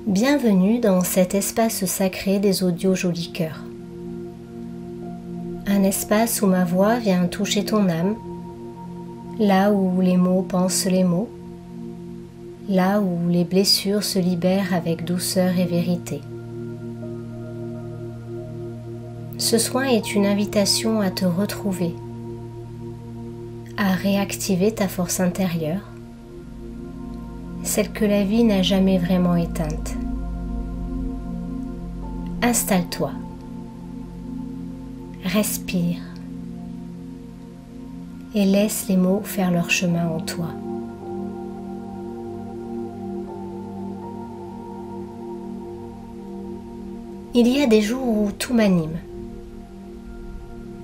Bienvenue dans cet espace sacré des audios Joli Cœur. Un espace où ma voix vient toucher ton âme, là où les mots pensent les mots, là où les blessures se libèrent avec douceur et vérité. Ce soin est une invitation à te retrouver, à réactiver ta force intérieure, celle que la vie n'a jamais vraiment éteinte. Installe-toi, respire et laisse les mots faire leur chemin en toi. Il y a des jours où tout m'anime,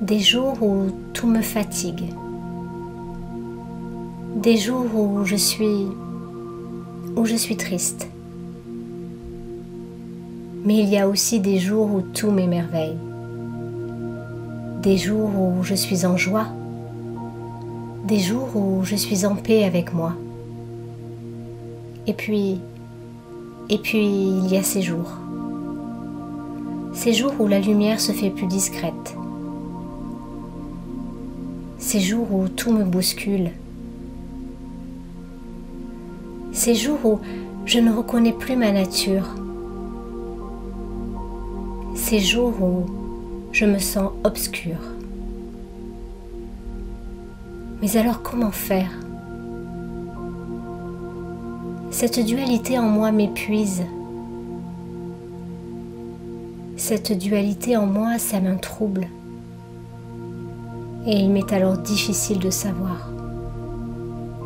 des jours où tout me fatigue, des jours où je suis triste. Mais il y a aussi des jours où tout m'émerveille, des jours où je suis en joie, des jours où je suis en paix avec moi. Et puis il y a ces jours où la lumière se fait plus discrète, ces jours où tout me bouscule, ces jours où je ne reconnais plus ma nature, ces jours où je me sens obscure. Mais alors comment faire? Cette dualité en moi m'épuise. Cette dualité en moi, ça m'introuble. Et il m'est alors difficile de savoir.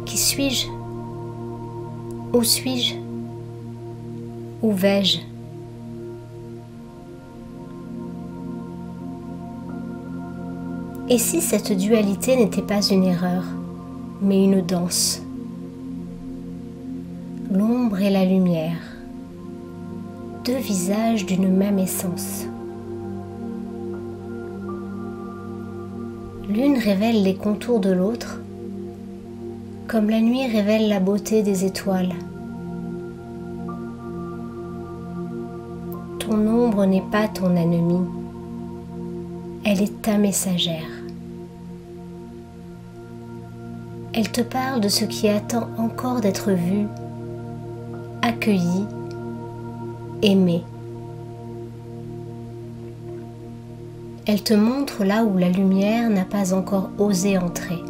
Qui suis-je? Où suis-je? Où vais-je? Et si cette dualité n'était pas une erreur, mais une danse? L'ombre et la lumière, deux visages d'une même essence. L'une révèle les contours de l'autre, comme la nuit révèle la beauté des étoiles. Ton ombre n'est pas ton ennemie, elle est ta messagère. Elle te parle de ce qui attend encore d'être vu, accueilli, aimé. Elle te montre là où la lumière n'a pas encore osé entrer.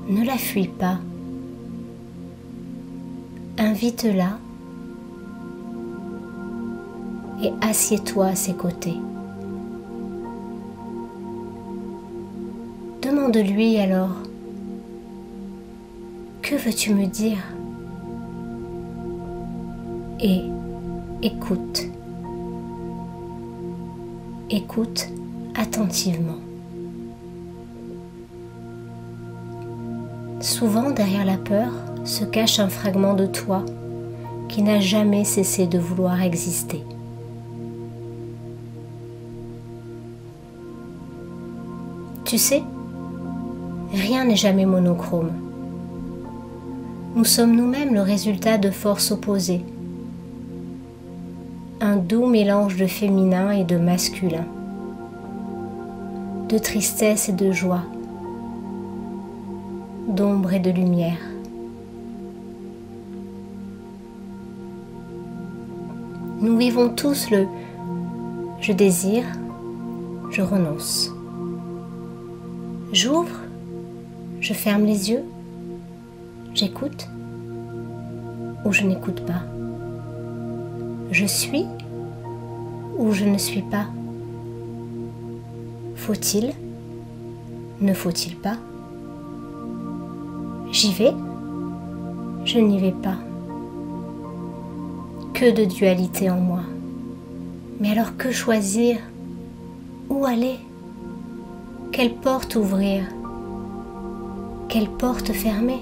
Ne la fuis pas. Invite-la et assieds-toi à ses côtés. Demande-lui alors, que veux-tu me dire? Et écoute. Écoute attentivement. Souvent, derrière la peur, se cache un fragment de toi qui n'a jamais cessé de vouloir exister. Tu sais, rien n'est jamais monochrome. Nous sommes nous-mêmes le résultat de forces opposées, un doux mélange de féminin et de masculin, de tristesse et de joie, d'ombre et de lumière. Nous vivons tous le « je désire, je renonce ». J'ouvre, je ferme les yeux, j'écoute ou je n'écoute pas. Je suis ou je ne suis pas. Faut-il? Ne faut-il pas? J'y vais? Je n'y vais pas. Que de dualité en moi. Mais alors que choisir? Où aller? Quelle porte ouvrir? Quelle porte fermer?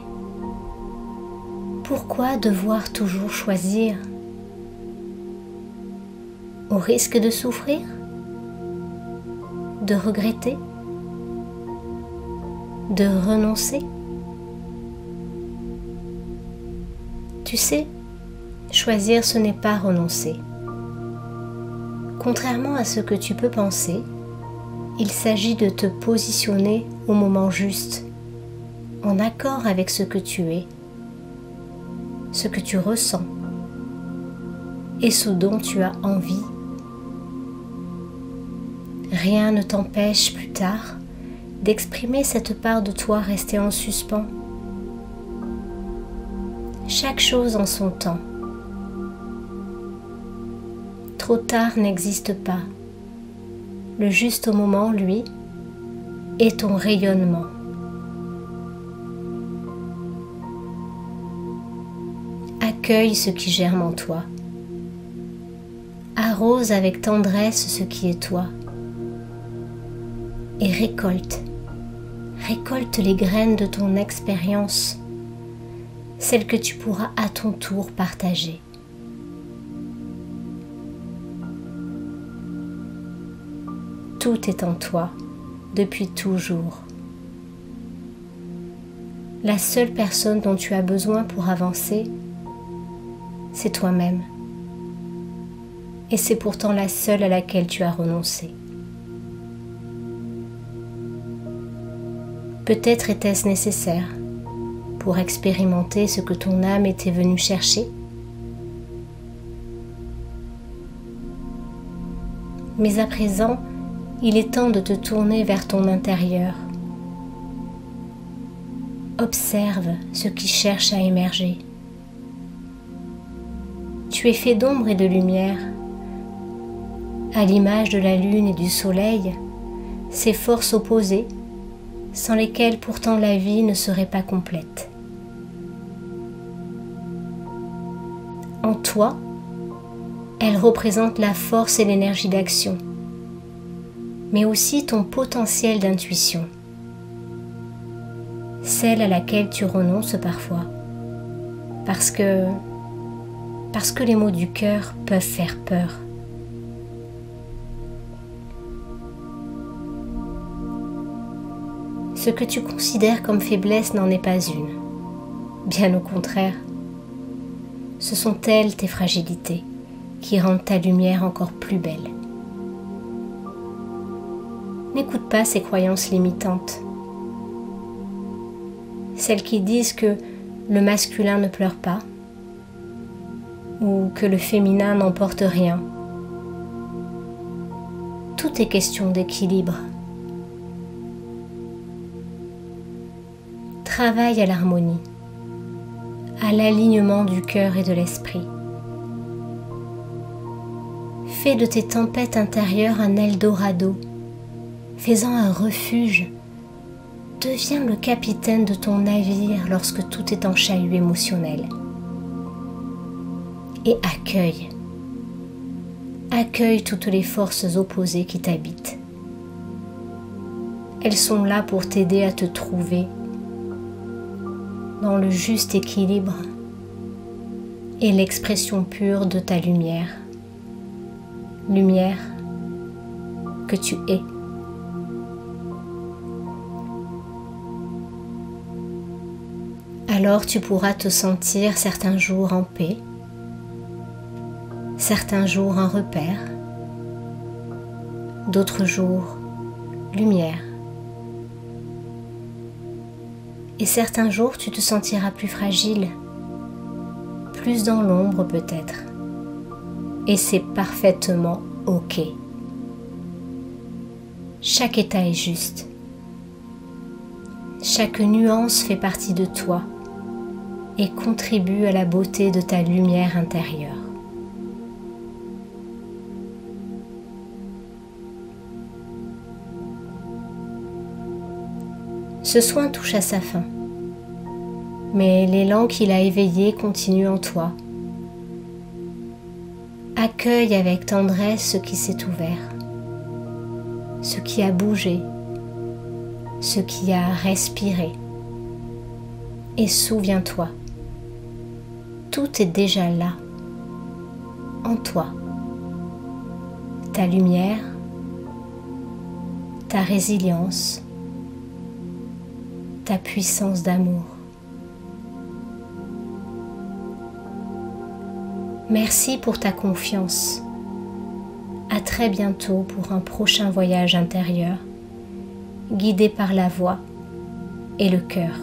Pourquoi devoir toujours choisir? Au risque de souffrir? De regretter? De renoncer? Tu sais, choisir ce n'est pas renoncer. Contrairement à ce que tu peux penser, il s'agit de te positionner au moment juste, en accord avec ce que tu es, ce que tu ressens et ce dont tu as envie. Rien ne t'empêche plus tard d'exprimer cette part de toi restée en suspens. Chaque chose en son temps. Trop tard n'existe pas. Le juste moment, lui, est ton rayonnement. Accueille ce qui germe en toi. Arrose avec tendresse ce qui est toi. Et récolte les graines de ton expérience, celles que tu pourras à ton tour partager. Tout est en toi, depuis toujours. La seule personne dont tu as besoin pour avancer, c'est toi-même. Et c'est pourtant la seule à laquelle tu as renoncé. Peut-être était-ce nécessaire pour expérimenter ce que ton âme était venue chercher. Mais à présent, il est temps de te tourner vers ton intérieur. Observe ce qui cherche à émerger. Tu es fait d'ombre et de lumière. À l'image de la lune et du soleil, ces forces opposées, sans lesquelles pourtant la vie ne serait pas complète. En toi, elles représentent la force et l'énergie d'action, mais aussi ton potentiel d'intuition, celle à laquelle tu renonces parfois, parce que les mots du cœur peuvent faire peur. Ce que tu considères comme faiblesse n'en est pas une. Bien au contraire. Ce sont elles tes fragilités qui rendent ta lumière encore plus belle. N'écoute pas ces croyances limitantes. Celles qui disent que le masculin ne pleure pas ou que le féminin n'emporte rien. Tout est question d'équilibre. Travaille à l'harmonie, à l'alignement du cœur et de l'esprit. Fais de tes tempêtes intérieures un Eldorado, fais-en un refuge. Deviens le capitaine de ton navire lorsque tout est en chahut émotionnel. Et accueille toutes les forces opposées qui t'habitent. Elles sont là pour t'aider à te trouver dans le juste équilibre et l'expression pure de ta lumière. Lumière que tu es. Alors tu pourras te sentir certains jours en paix, certains jours un repère, d'autres jours lumière. Et certains jours, tu te sentiras plus fragile, plus dans l'ombre peut-être. Et c'est parfaitement OK. Chaque état est juste. Chaque nuance fait partie de toi et contribue à la beauté de ta lumière intérieure. Ce soin touche à sa fin, mais l'élan qu'il a éveillé continue en toi. Accueille avec tendresse ce qui s'est ouvert, ce qui a bougé, ce qui a respiré. Et souviens-toi, tout est déjà là, en toi. Ta lumière, ta résilience, ta puissance d'amour. Merci pour ta confiance. À très bientôt pour un prochain voyage intérieur, guidé par la voix et le cœur.